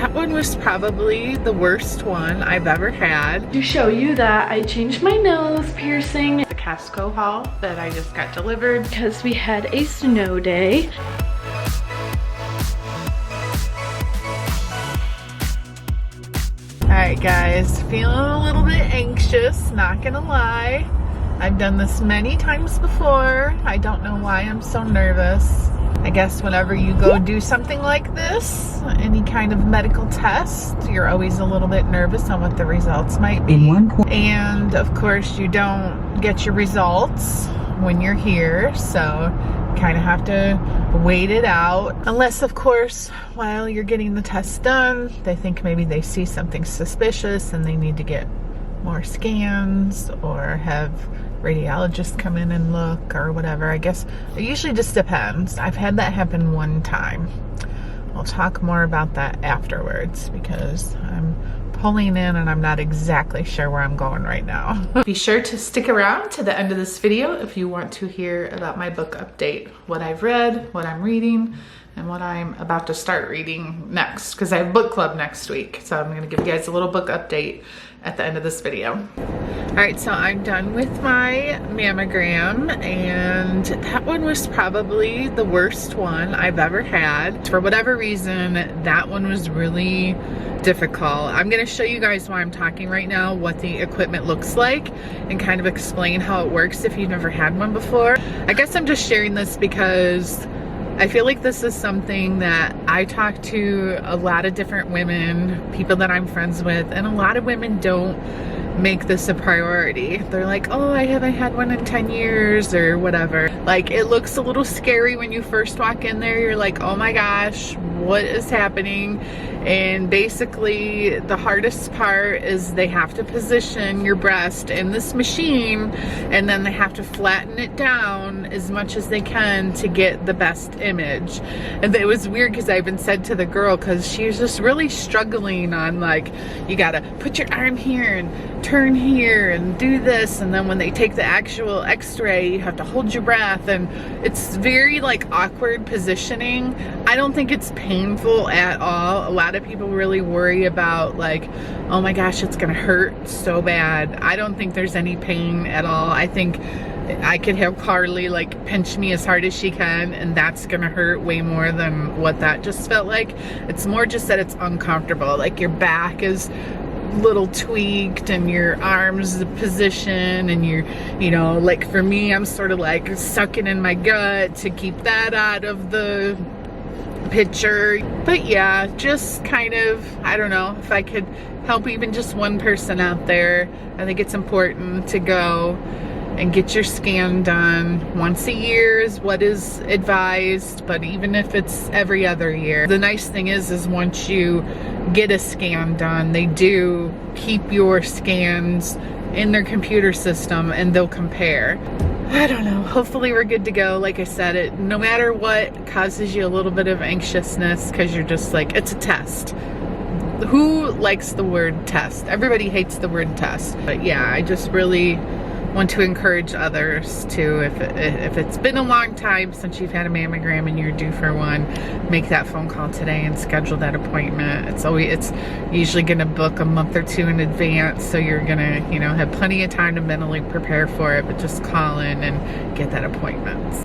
that one was probably the worst one I've ever had. To show you that I changed my nose piercing. The Costco haul that I just got delivered because we had a snow day. Alright guys, feeling a little bit anxious, not gonna lie. I've done this many times before. I don't know why I'm so nervous. I guess whenever you go do something like this, any kind of medical test, you're always a little bit nervous on what the results might be. And of course you don't get your results when you're here, so you kind of have to wait it out. Unless of course, while you're getting the test done, they think maybe they see something suspicious and they need to get more scans or have radiologists come in and look or whatever. I guess it usually just depends. I've had that happen one time. I'll talk more about that afterwards because I'm pulling in and I'm not exactly sure where I'm going right now. Be sure to stick around to the end of this video if you want to hear about my book update, what I've read, what I'm reading, and what I'm about to start reading next, because I have book club next week. So I'm gonna give you guys a little book update at the end of this video. All right, so I'm done with my mammogram, and that one was probably the worst one I've ever had. For whatever reason, that one was really difficult. I'm gonna show you guys why I'm talking right now, what the equipment looks like, and kind of explain how it works if you've never had one before. I guess I'm just sharing this because I feel like this is something that I talk to a lot of different women, people that I'm friends with, and a lot of women don't make this a priority. They're like, oh, I haven't had one in 10 years or whatever. Like, it looks a little scary when you first walk in there. You're like, oh my gosh, what is happening? And basically the hardest part is they have to position your breast in this machine, and then they have to flatten it down as much as they can to get the best image. And it was weird because I even said to the girl, because she was just really struggling on, like, you gotta put your arm here and turn here and do this, and then when they take the actual x-ray you have to hold your breath, and it's very like awkward positioning. I don't think it's painful at all. A lot of people really worry about, like, oh my gosh, it's gonna hurt so bad. I don't think there's any pain at all. I think I could have Karli like pinch me as hard as she can, and that's gonna hurt way more than what that just felt like. It's more just that it's uncomfortable, like your back is little tweaked and your arms position, and you're, you know, like for me, I'm sort of like sucking in my gut to keep that out of the picture. But yeah, just kind of, I don't know, if I could help even just one person out there, I think it's important to go and get your scan done. Once a year is what is advised, but even if it's every other year. The nice thing is once you get a scan done, they do keep your scans in their computer system and they'll compare. I don't know, hopefully we're good to go. Like I said, it no matter what causes you a little bit of anxiousness, because you're just like, it's a test. Who likes the word test? Everybody hates the word test. But yeah, I just really want to encourage others to, if it's been a long time since you've had a mammogram and you're due for one, make that phone call today and schedule that appointment. It's usually gonna book a month or two in advance, so you're gonna, you know, have plenty of time to mentally prepare for it, but just call in and get that appointment.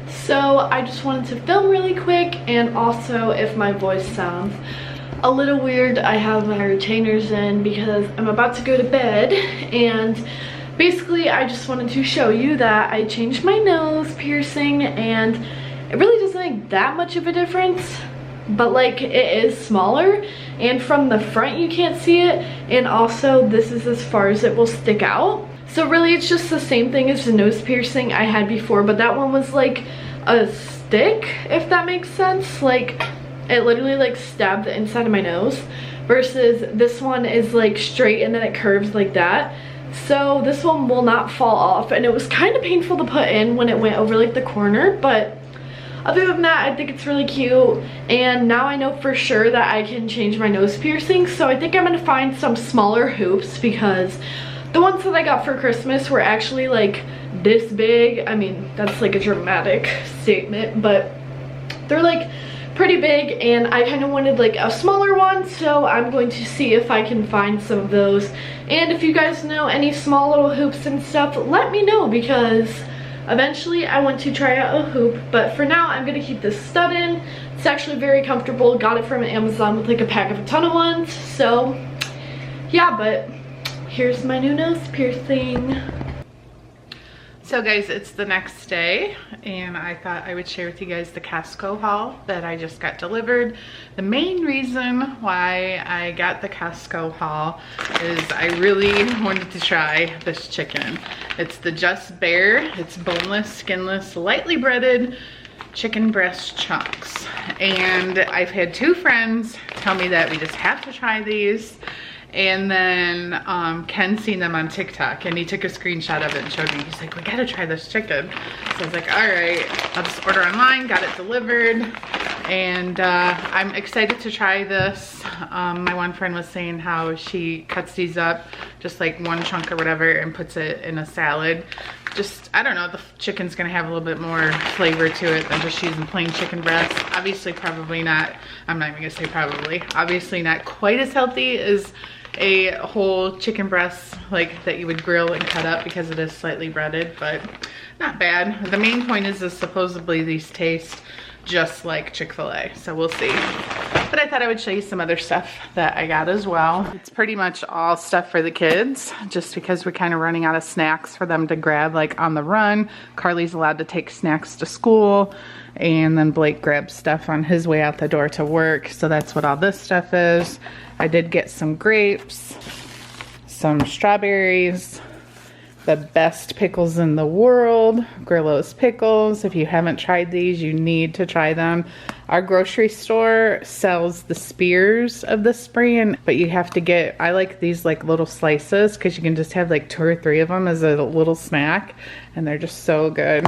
So I just wanted to film really quick, and also if my voice sounds a little weird, I have my retainers in because I'm about to go to bed, and basically, I just wanted to show you that I changed my nose piercing, and it really doesn't make that much of a difference, but like it is smaller, and from the front you can't see it, and also this is as far as it will stick out. So really it's just the same thing as the nose piercing I had before, but that one was like a stick, if that makes sense. Like it literally like stabbed the inside of my nose, versus this one is like straight and then it curves like that. So this one will not fall off, and it was kind of painful to put in when it went over like the corner, but other than that I think it's really cute. And now I know for sure that I can change my nose piercing, so I think I'm gonna find some smaller hoops, because the ones that I got for Christmas were actually like this big. I mean, that's like a dramatic statement, but they're like pretty big, and I kind of wanted like a smaller one, so I'm going to see if I can find some of those. And if you guys know any small little hoops and stuff, let me know, because eventually I want to try out a hoop. But for now, I'm gonna keep this stud in. It's actually very comfortable. Got it from Amazon with like a pack of a ton of ones. So yeah, but here's my new nose piercing. So guys, it's the next day, and I thought I would share with you guys the Costco haul that I just got delivered. The main reason why I got the Costco haul is I really wanted to try this chicken. It's the Just Bare. It's boneless, skinless, lightly breaded chicken breast chunks. And I've had 2 friends tell me that we just have to try these. And then Ken seen them on TikTok, and he took a screenshot of it and showed me. He's like, we gotta try this chicken. So I was like, all right, I'll just order online, got it delivered. And I'm excited to try this. My one friend was saying how she cuts these up, just like 1 chunk or whatever, and puts it in a salad. Just, I don't know, the chicken's gonna have a little bit more flavor to it than just using plain chicken breast. Obviously, probably not, I'm not even gonna say probably, obviously not quite as healthy as a whole chicken breast like that you would grill and cut up, because it is slightly breaded, but not bad. The main point is that supposedly these taste just like Chick-fil-A, so we'll see. But I thought I would show you some other stuff that I got as well. It's pretty much all stuff for the kids, just because we're kind of running out of snacks for them to grab like on the run. Karli's allowed to take snacks to school, and then Blake grabs stuff on his way out the door to work, so that's what all this stuff is. I did get some grapes, some strawberries, the best pickles in the world, Grillo's pickles. If you haven't tried these, you need to try them. Our grocery store sells the spears of the spray, but you have to get, I like these like little slices, because you can just have like 2 or 3 of them as a little snack, and they're just so good.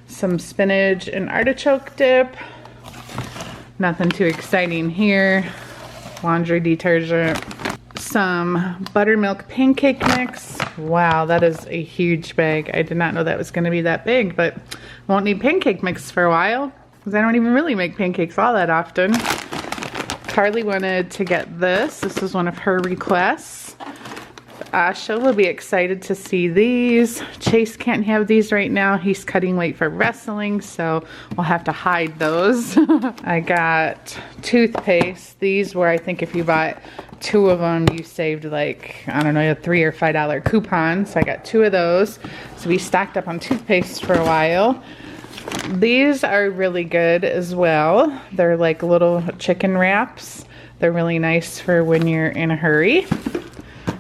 Some spinach and artichoke dip. Nothing too exciting here. Laundry detergent. Some buttermilk pancake mix. Wow, that is a huge bag. I did not know that was going to be that big, but won't need pancake mix for a while, because I don't even really make pancakes all that often. Karli wanted to get this. This was one of her requests. Asha will be excited to see these. Chase can't have these right now. He's cutting weight for wrestling, so we'll have to hide those. I got toothpaste. These were, I think if you bought 2 of them, you saved like, I don't know, a $3 or $5 coupon. So I got 2 of those. So we stocked up on toothpaste for a while. These are really good as well. They're like little chicken wraps. They're really nice for when you're in a hurry.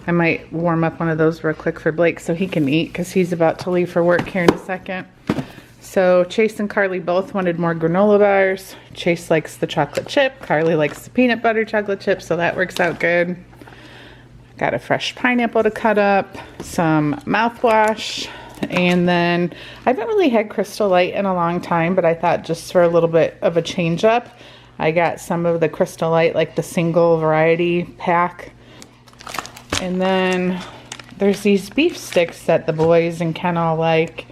I might warm up one of those real quick for Blake so he can eat, because he's about to leave for work here in a second. So Chase and Karli both wanted more granola bars. Chase likes the chocolate chip. Karli likes the peanut butter chocolate chip, so that works out good. Got a fresh pineapple to cut up, some mouthwash, and then I haven't really had Crystal Light in a long time, but I thought just for a little bit of a change up, I got some of the Crystal Light, like the single variety pack. And then there's these beef sticks that the boys and Ken all like.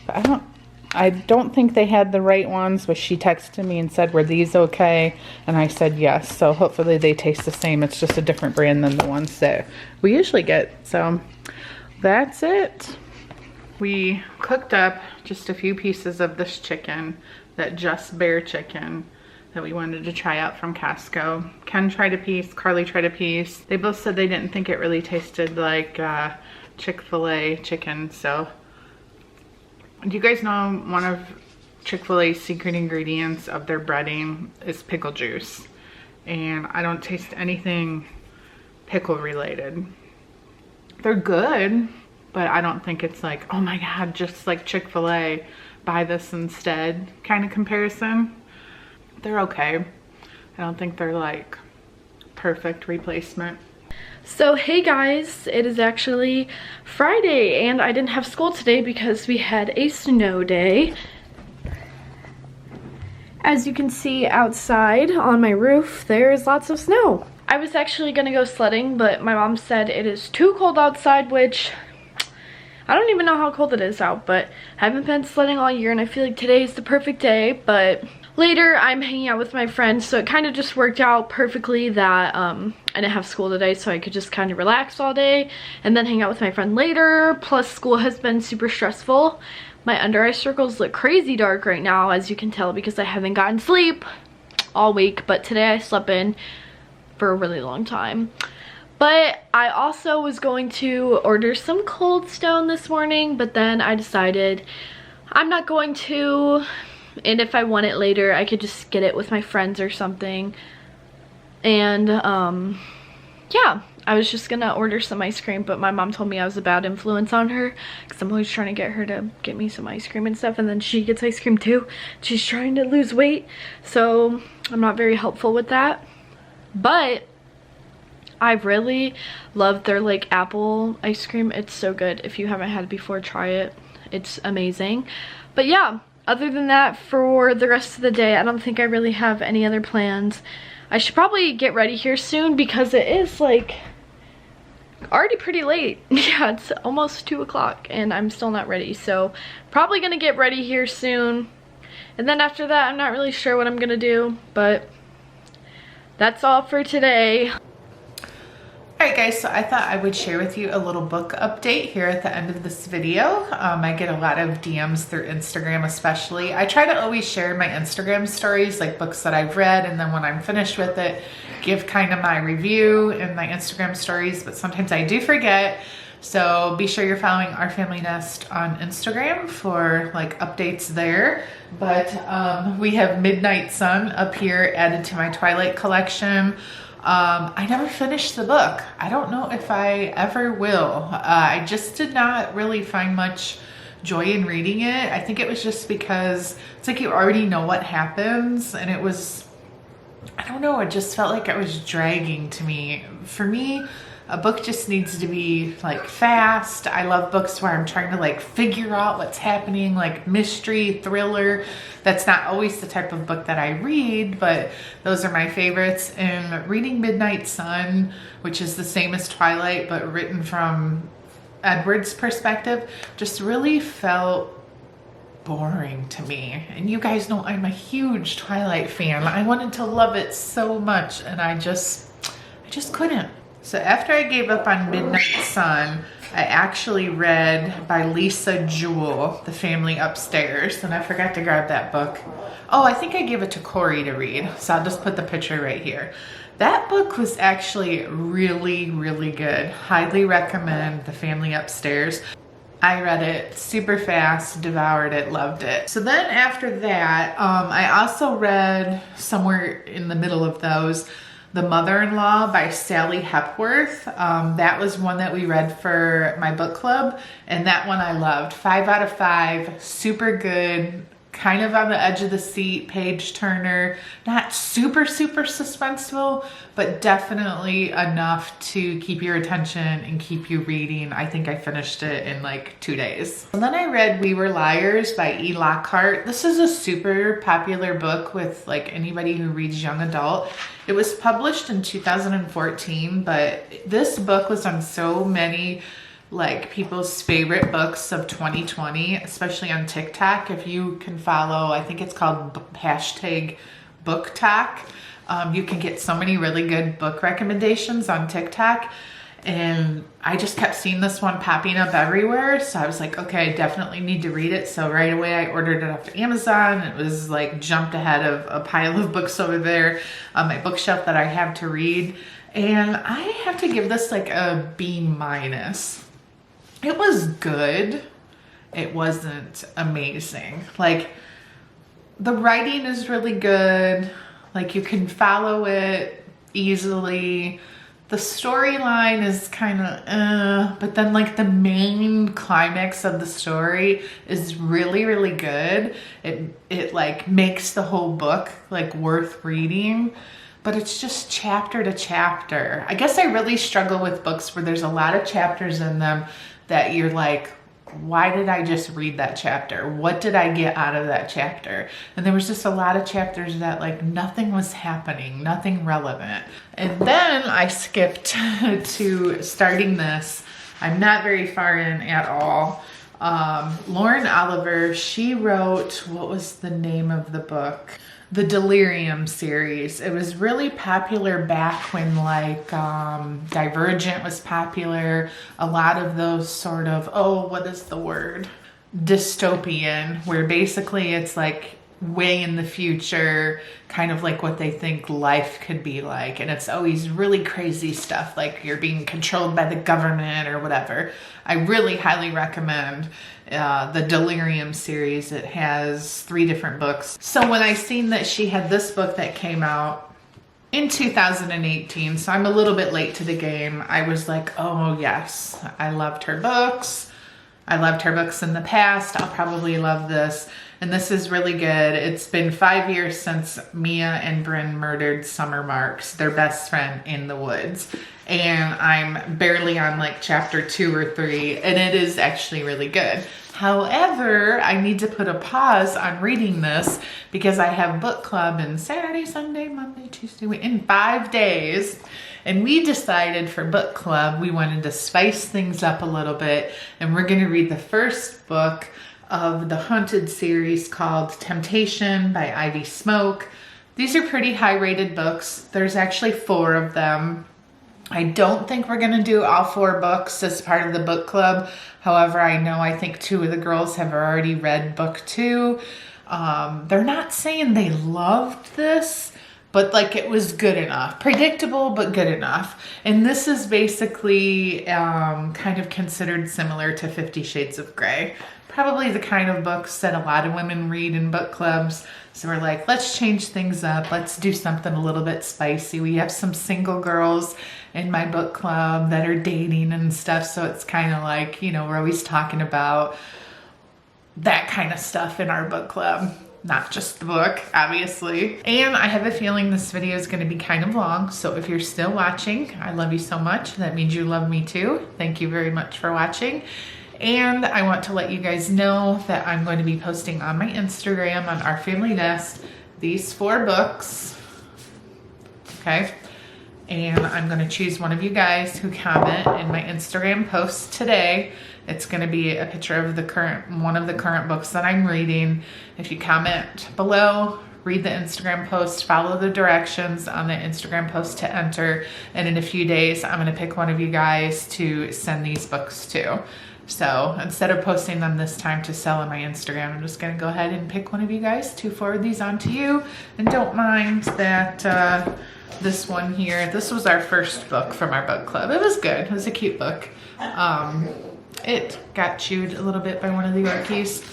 I don't think they had the right ones, but she texted me and said, were these okay? And I said yes. So hopefully they taste the same. It's just a different brand than the ones that we usually get. So that's it. We cooked up just a few pieces of this chicken, that Just Bare chicken that we wanted to try out from Costco. Ken tried a piece, Karli tried a piece. They both said they didn't think it really tasted like Chick-fil-A chicken. So, do you guys know one of Chick-fil-A's secret ingredients of their breading is pickle juice? And I don't taste anything pickle related. They're good, but I don't think it's like, oh my God, just like Chick-fil-A, buy this instead kind of comparison. They're okay. I don't think they're like perfect replacement. So hey guys, it is actually Friday and I didn't have school today because we had a snow day. As you can see outside on my roof, there's lots of snow. I was actually gonna go sledding, but my mom said it is too cold outside, which I don't even know how cold it is out, but I haven't been sledding all year and I feel like today is the perfect day. But later I'm hanging out with my friends, so it kind of just worked out perfectly that I didn't have school today, so I could just kind of relax all day and then hang out with my friend later. Plus school has been super stressful. My under eye circles look crazy dark right now, as you can tell, because I haven't gotten sleep all week, but today I slept in for a really long time. But I also was going to order some Cold Stone this morning, but then I decided I'm not going to, and if I want it later I could just get it with my friends or something. And yeah, I was just gonna order some ice cream, but my mom told me I was a bad influence on her because I'm always trying to get her to get me some ice cream and stuff, and then she gets ice cream too. She's trying to lose weight, so I'm not very helpful with that. But I really love their like apple ice cream. It's so good. If you haven't had it before, try it. It's amazing. But yeah, other than that, for the rest of the day, I don't think I really have any other plans. I should probably get ready here soon because it is like already pretty late. Yeah, it's almost 2 o'clock and I'm still not ready. So probably gonna get ready here soon. And then after that, I'm not really sure what I'm gonna do, but that's all for today. Alright guys, so I thought I would share with you a little book update here at the end of this video. I get a lot of DMs through Instagram especially. I try to always share my Instagram stories, like books that I've read, and then when I'm finished with it, give kind of my review in my Instagram stories, but sometimes I do forget. So be sure you're following Our Family Nest on Instagram for like updates there. But we have Midnight Sun up here added to my Twilight collection. I never finished the book. I don't know if I ever will. I just did not really find much joy in reading it. I think it was just because it's like you already know what happens, and it was, I don't know, it just felt like it was dragging to me. For me, a book just needs to be like fast. I love books where I'm trying to like figure out what's happening, like mystery, thriller. That's not always the type of book that I read, but those are my favorites. And reading Midnight Sun, which is the same as Twilight, but written from Edward's perspective, just really felt boring to me. And you guys know I'm a huge Twilight fan. I wanted to love it so much, and I just couldn't. So after I gave up on Midnight Sun, I actually read by Lisa Jewell, The Family Upstairs, and I forgot to grab that book. Oh, I think I gave it to Corey to read, so I'll just put the picture right here. That book was actually really, really good. Highly recommend The Family Upstairs. I read it super fast, devoured it, loved it. So then after that, I also read somewhere in the middle of those, The Mother-in-Law by Sally Hepworth. That was one that we read for my book club, and that one I loved. 5 out of 5, super good, kind of on the edge of the seat, page turner. Not super, super suspenseful, but definitely enough to keep your attention and keep you reading. I think I finished it in like 2 days. And then I read We Were Liars by E. Lockhart. This is a super popular book with like anybody who reads young adult. It was published in 2014, but this book was on so many like people's favorite books of 2020, especially on TikTok. If you can follow, I think it's called #BookTok. You can get so many really good book recommendations on TikTok. And I just kept seeing this one popping up everywhere. So I was like, okay, I definitely need to read it. So right away I ordered it off Amazon. It was like jumped ahead of a pile of books over there on my bookshelf that I have to read. And I have to give this like a B-. It was good. It wasn't amazing. Like the writing is really good. Like you can follow it easily. The storyline is kind of, but then like the main climax of the story is really, really good. It like makes the whole book like worth reading, but it's just chapter to chapter. I guess I really struggle with books where there's a lot of chapters in them that you're like, why did I just read that chapter? What did I get out of that chapter? And there was just a lot of chapters that like nothing was happening, nothing relevant. And then I skipped to starting this. I'm not very far in at all. Lauren Oliver, she wrote, what was the name of the book? the Delirium series. It was really popular back when like Divergent was popular. A lot of those sort of, oh, what is the word? Dystopian, where basically it's like way in the future, kind of like what they think life could be like. And it's always really crazy stuff, like you're being controlled by the government or whatever. I really highly recommend the Delirium series. It has 3 different books. So when I seen that she had this book that came out in 2018, so I'm a little bit late to the game, I was like, oh yes, I loved her books. I loved her books in the past. I'll probably love this. And this is really good. It's been 5 years since Mia and Bryn murdered Summer Marks, their best friend, in the woods. And I'm barely on like chapter 2 or 3, and it is actually really good. However, I need to put a pause on reading this because I have book club in Saturday, Sunday, Monday, Tuesday, in 5 days. And we decided for book club, we wanted to spice things up a little bit. And we're gonna read the first book of the Haunted series called Temptation by Ivy Smoke. These are pretty high rated books. There's actually 4 of them. I don't think we're gonna do all 4 books as part of the book club. However, I think 2 of the girls have already read book 2. They're not saying they loved this, but like it was good enough. Predictable, but good enough. And this is basically kind of considered similar to 50 Shades of Grey. Probably the kind of books that a lot of women read in book clubs. So we're like, let's change things up. Let's do something a little bit spicy. We have some single girls in my book club that are dating and stuff. So it's kind of like, you know, we're always talking about that kind of stuff in our book club. Not just the book, obviously. And I have a feeling this video is going to be kind of long. So if you're still watching, I love you so much. That means you love me too. Thank you very much for watching. And I want to let you guys know that I'm going to be posting on my Instagram, on Our Family Nest, these 4 books. Okay. And I'm going to choose one of you guys who comment in my Instagram post today. It's going to be a picture of one of the current books that I'm reading. If you comment below, read the Instagram post, follow the directions on the Instagram post to enter. And in a few days, I'm going to pick one of you guys to send these books to. So instead of posting them this time to sell on my Instagram, I'm just going to go ahead and pick one of you guys to forward these on to you. And don't mind that this one here, this was our first book from our book club. It was good. It was a cute book. It got chewed a little bit by one of the Yorkies.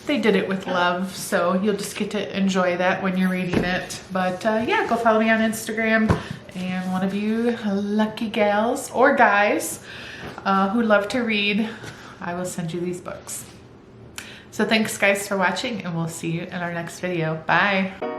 They did it with love, so you'll just get to enjoy that when you're reading it. But yeah, go follow me on Instagram. And one of you lucky gals or guys who love to read, I will send you these books. So thanks guys for watching, and we'll see you in our next video. Bye.